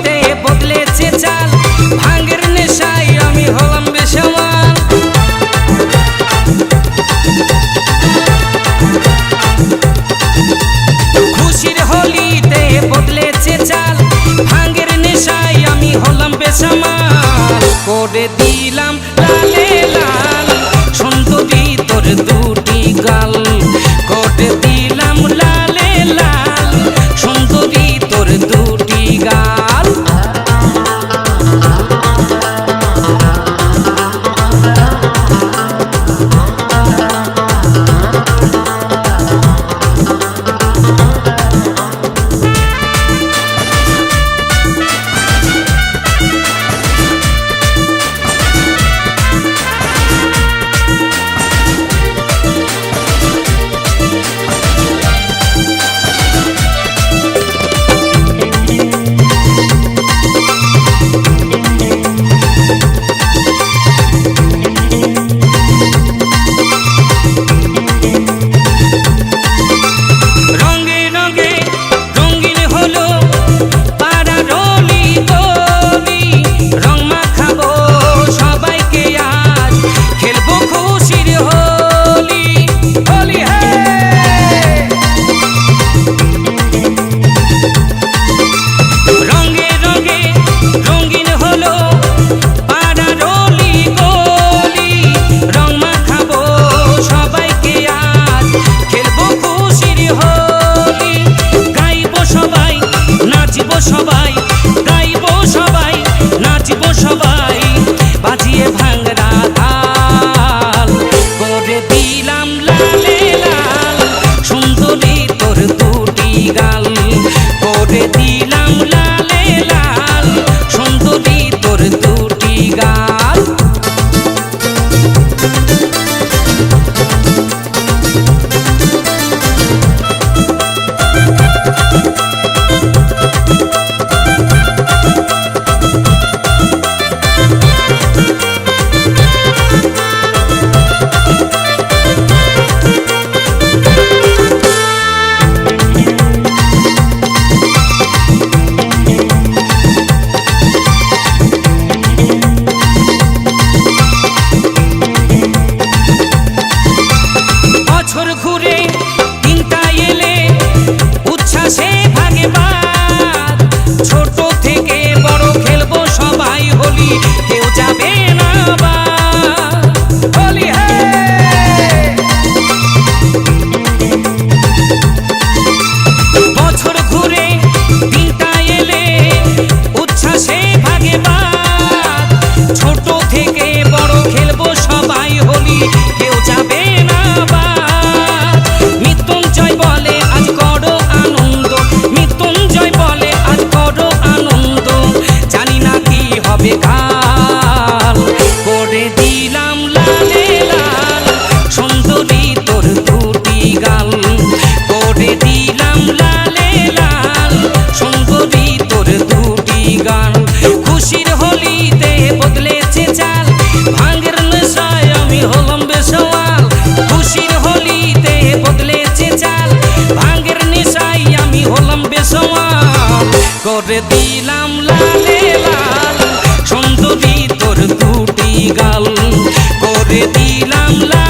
হোলিতে বদলেছে চাল, ভাঙের নেশায় আমি হলাম বেসামাল। খুশির হোলিতে বদলেছে চাল, ভাঙের নেশায় আমি হলাম বেসামাল। করে দিলাম লালে লাল সুন্দরী তোর দুটি গাল, করে দিলাম লালে লাল সুন্দরী তোর দুটি গাল। সবাই গাইব, সবাই নাচব, সবাই বাজিয়ে ভাঙরা তাল। করে দিলাম লালে লাল সুন্দরী তোর দুটি গাল, করে দিলাম লালে লাল সুন্দরী তোর দুটি গাল। বছর ঘুরে দিনটা এলে উচ্ছ্বাসে ভাগে বাদ, ছোট থেকে বড় খেলবো সবাই হোলি, কেউ যাবে না বাদ। হোলি হে বছর ঘুরে দিনটা এলে উচ্ছ্বাসে ভাগে বাদ, ছোট থেকে বড় খেলবো সবাই হোলি, কেউ যাবে না বাদ। মৃত্যুঞ্জয় বলে আজ করো আনন্দ, মৃত্যুঞ্জয় বলে আজ করো আনন্দ, জানি না কি হবে কাল। করে দিলাম লালে লাল সুন্দরী তোর দুটি গাল, করে দিলাম লালে লাল সুন্দরী তোর দুটি গাল। খুশির হোলিতে বদলেছে চাল, ভাঙের নেশায় আমি হলাম বেসামাল। খুশির হোলিতে বদলেছে চাল, ভাঙের নেশায় আমি হলাম বেসামাল। করে দিলাম লালে লাল সুন্দরী তোর দুটি গাল, করে দিলাম লাল